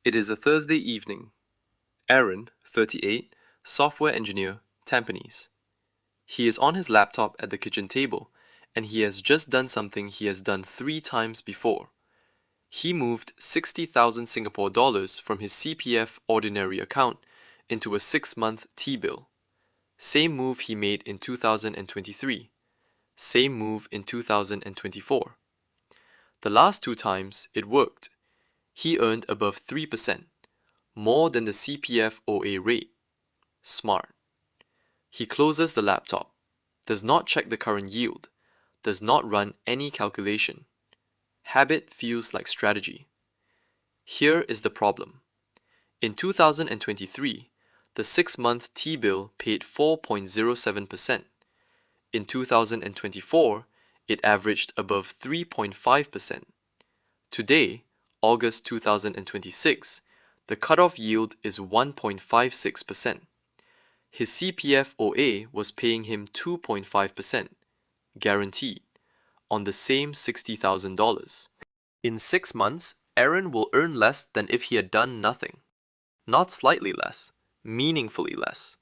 It is a Thursday evening. Aaron, 38, software engineer, Tampines. He is on his laptop at the kitchen table, and he has just done something he has done 3 times before. He moved 60,000 Singapore dollars from his CPF Ordinary Account into a 6-month T-bill. Same move he made in 2023. Same move in 2024. The last 2 times, it worked. He earned above 3%, more than the CPF OA rate. Smart. He closes the laptop, does not check the current yield, does not run any calculation. Habit feels like strategy. Here is the problem. In 2023, the 6-month T-bill paid 4.07%. In 2024, it averaged above 3.5%. Today, August 2026, the cutoff yield is 1.56%. His CPF OA was paying him 2.5%, guaranteed, on the same $60,000. In 6 months, Aaron will earn less than if he had done nothing. Not slightly less, meaningfully less.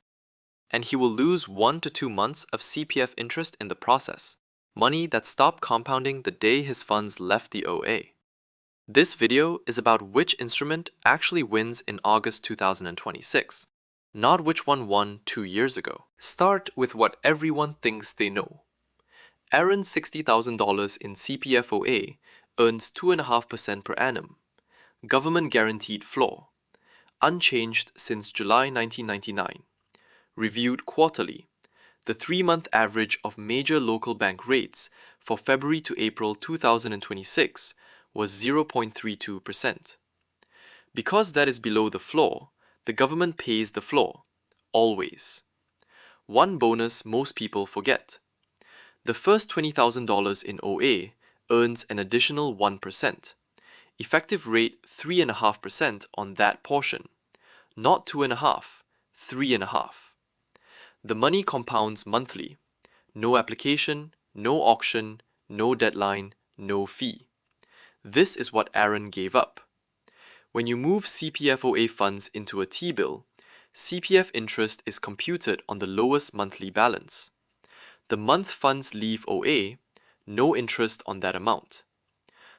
And he will lose 1 to 2 months of CPF interest in the process, money that stopped compounding the day his funds left the OA. This video is about which instrument actually wins in August 2026, not which one won 2 years ago. Start with what everyone thinks they know. Aaron's $60,000 in CPF OA earns 2.5% per annum, government guaranteed floor, unchanged since July 1999, reviewed quarterly, the 3-month average of major local bank rates for February to April 2026 was 0.32%. Because that is below the floor, the government pays the floor, always. One bonus most people forget. The first $20,000 in OA earns an additional 1%, effective rate 3.5% on that portion, not 2.5%, 3.5%. The money compounds monthly. No application, no auction, no deadline, no fee. This is what Aaron gave up. When you move CPF OA funds into a T-bill, CPF interest is computed on the lowest monthly balance. The month funds leave OA, no interest on that amount.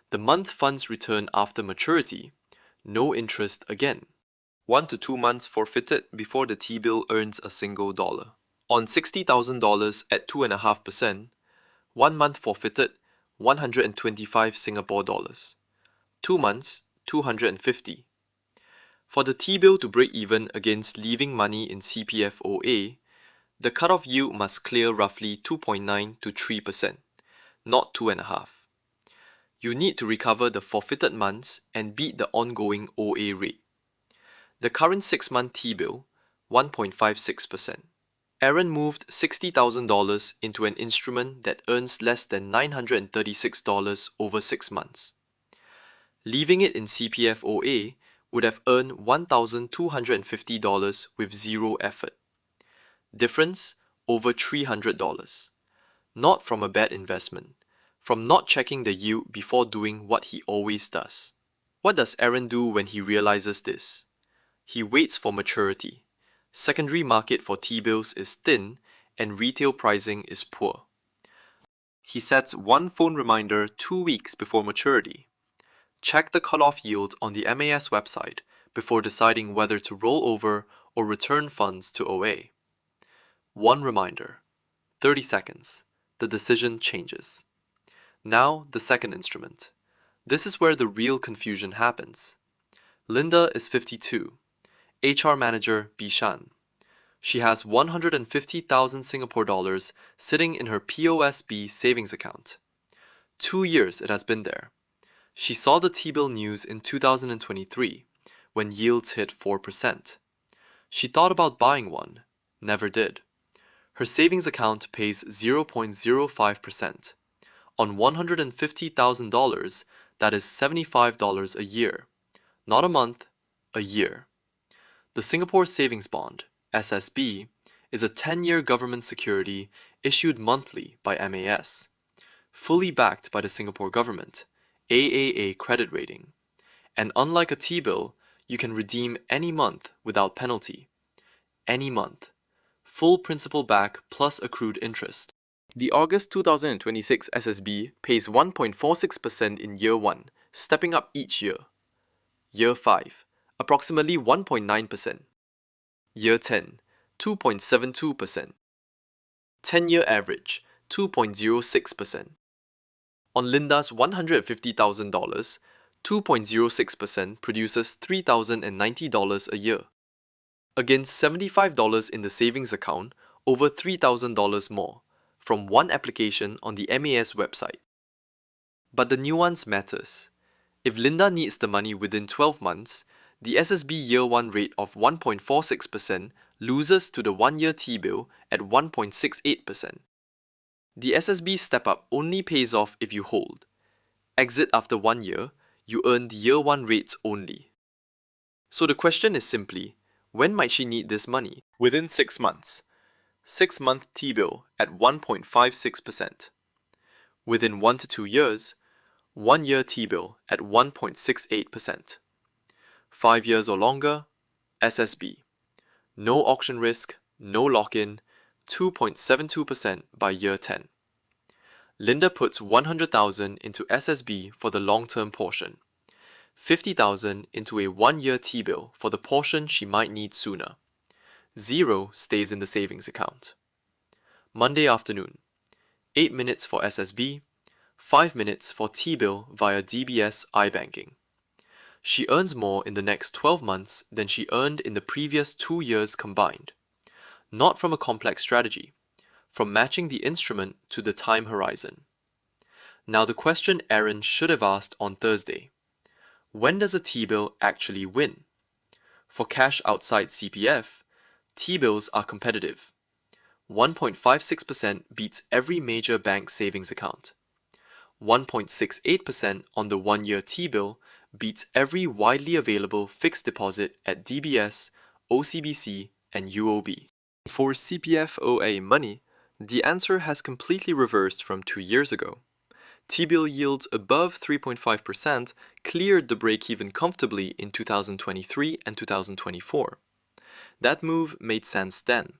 The month funds return after maturity, no interest again. 1 to 2 months forfeited before the T-bill earns a single dollar. On $60,000 at 2.5%, 1 month forfeited, 125 Singapore dollars. 2 months, 250. For the T-bill to break even against leaving money in CPF OA, the cutoff yield must clear roughly 2.9 to 3%, not 2.5. You need to recover the forfeited months and beat the ongoing OA rate. The current 6-month T-bill, 1.56%. Aaron moved $60,000 into an instrument that earns less than $936 over 6 months. Leaving it in CPF OA would have earned $1,250 with zero effort. Difference, over $300. Not from a bad investment, from not checking the yield before doing what he always does. What does Aaron do when he realizes this? He waits for maturity. Secondary market for T-bills is thin and retail pricing is poor. He sets one phone reminder 2 weeks before maturity. Check the cutoff yield on the MAS website before deciding whether to roll over or return funds to OA. One reminder, 30 seconds, the decision changes. Now the second instrument. This is where the real confusion happens. Linda is 52. HR manager Bishan. She has 150,000 Singapore dollars sitting in her POSB savings account. 2 years it has been there. She saw the T-bill news in 2023 when yields hit 4%. She thought about buying one, never did. Her savings account pays 0.05%. On $150,000, that is $75 a year. Not a month, a year. The Singapore Savings Bond, SSB, is a 10-year government security issued monthly by MAS, fully backed by the Singapore government, AAA credit rating. And unlike a T-bill, You can redeem any month without penalty. Any month. Full principal back plus accrued interest. The August 2026 SSB pays 1.46% in year 1, stepping up each year. Year 5, approximately 1.9%. Year 10, 2.72%. 10-year average, 2.06%. On Linda's $150,000, 2.06% produces $3,090 a year. Against $75 in the savings account, over $3,000 more, from one application on the MAS website. But the nuance matters. If Linda needs the money within 12 months, the SSB Year 1 rate of 1.46% loses to the 1-year T-bill at 1.68%. The SSB step-up only pays off if you hold. Exit after 1 year, you earn the Year 1 rates only. So the question is simply, when might she need this money? Within 6 months. 6-month T-bill at 1.56%. Within 1 to 2 years, 1-year T-bill at 1.68%. 5 years or longer, SSB. No auction risk, no lock-in, 2.72% by year 10. Linda puts $100,000 into SSB for the long-term portion, $50,000 into a 1-year T-bill for the portion she might need sooner. 0 stays in the savings account. Monday afternoon, 8 minutes for SSB, 5 minutes for T-bill via DBS iBanking. She earns more in the next 12 months than she earned in the previous 2 years combined. Not from a complex strategy, from matching the instrument to the time horizon. Now the question Aaron should have asked on Thursday. When does a T-bill actually win? For cash outside CPF, T-bills are competitive. 1.56% beats every major bank savings account. 1.68% on the 1-year T-bill beats every widely available fixed deposit at DBS, OCBC, and UOB. For CPF OA money, the answer has completely reversed from 2 years ago. T-bill yields above 3.5% cleared the break-even comfortably in 2023 and 2024. That move made sense then.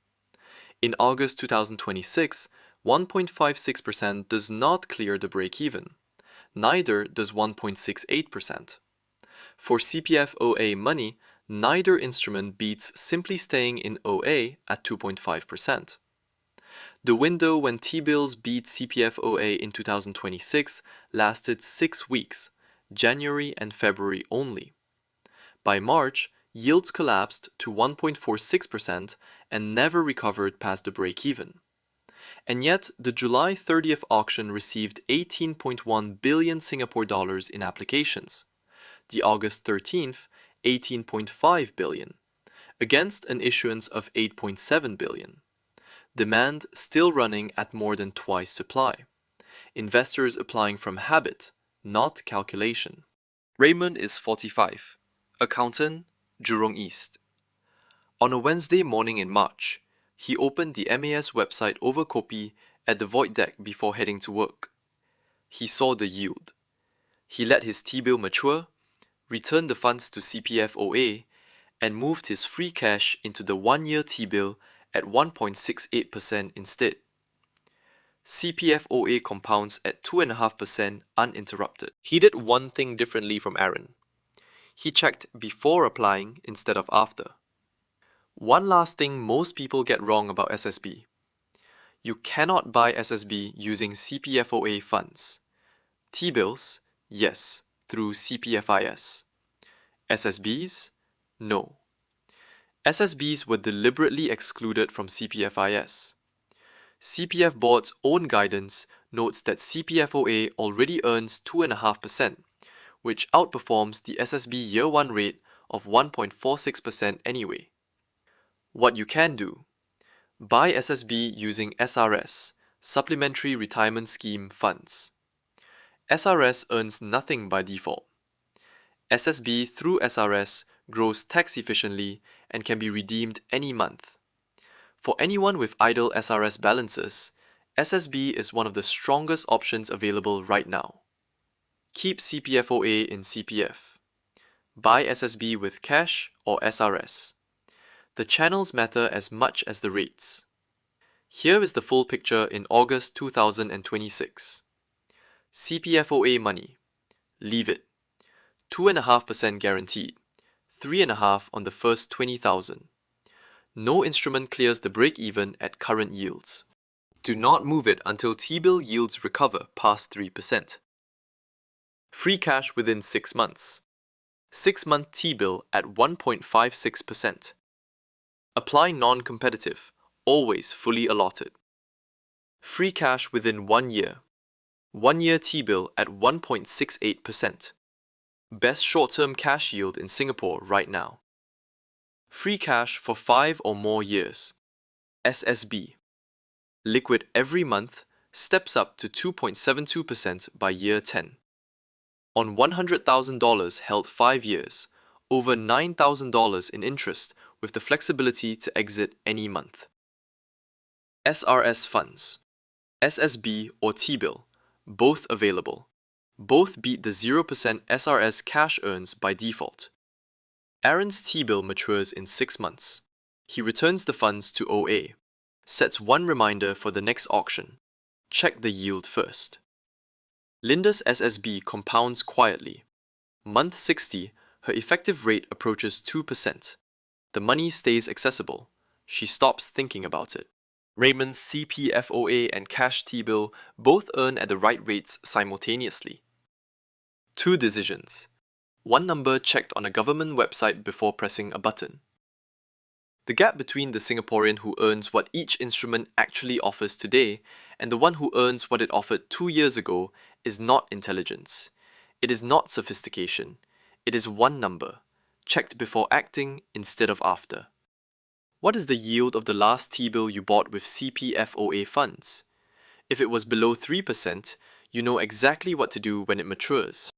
In August 2026, 1.56% does not clear the break-even. Neither does 1.68%. For CPF OA money, neither instrument beats simply staying in OA at 2.5%. The window when T-bills beat CPF OA in 2026 lasted 6 weeks, January and February only. By March, yields collapsed to 1.46% and never recovered past the break-even. And yet, the July 30th auction received 18.1 billion Singapore dollars in applications. The August 13th, 18.5 billion, against an issuance of 8.7 billion. Demand still running at more than twice supply. Investors applying from habit, not calculation. Raymond is 45, accountant, Jurong East. On a Wednesday morning in March, he opened the MAS website over kopi at the void deck before heading to work. He saw the yield. He let his T-bill mature, returned the funds to CPF OA, and moved his free cash into the 1-year T-bill at 1.68% instead. CPF OA compounds at 2.5% uninterrupted. He did one thing differently from Aaron. He checked before applying instead of after. One last thing most people get wrong about SSB. You cannot buy SSB using CPF OA funds. T-bills, yes, through CPFIS. SSBs, no. SSBs were deliberately excluded from CPFIS. CPF Board's own guidance notes that CPF OA already earns 2.5%, which outperforms the SSB Year 1 rate of 1.46% anyway. What you can do: buy SSB using SRS, Supplementary Retirement Scheme funds. SRS earns nothing by default. SSB through SRS grows tax efficiently and can be redeemed any month. For anyone with idle SRS balances, SSB is one of the strongest options available right now. Keep CPF OA in CPF. Buy SSB with cash or SRS. The channels matter as much as the rates. Here is the full picture in August 2026. CPF OA money. Leave it. 2.5% guaranteed. 3.5% on the first 20,000. No instrument clears the break-even at current yields. Do not move it until T-bill yields recover past 3%. Free cash within 6 months. 6-month T-bill at 1.56%. Apply non-competitive, always fully allotted. Free cash within 1 year. 1 year T-bill at 1.68%. Best short-term cash yield in Singapore right now. Free cash for 5 or more years. SSB. Liquid every month, steps up to 2.72% by year 10. On $100,000 held 5 years, over $9,000 in interest with the flexibility to exit any month. SRS funds. SSB or T-bill, both available. Both beat the 0% SRS cash earns by default. Aaron's T-bill matures in 6 months. He returns the funds to OA. Sets one reminder for the next auction. Check the yield first. Linda's SSB compounds quietly. Month 60, her effective rate approaches 2%. The money stays accessible. She stops thinking about it. Raymond's CPF OA and cash T-bill both earn at the right rates simultaneously. 2 decisions. One number checked on a government website before pressing a button. The gap between the Singaporean who earns what each instrument actually offers today and the one who earns what it offered 2 years ago is not intelligence. It is not sophistication. It is one number, checked before acting instead of after. What is the yield of the last T-bill you bought with CPF OA funds? If it was below 3%, you know exactly what to do when it matures.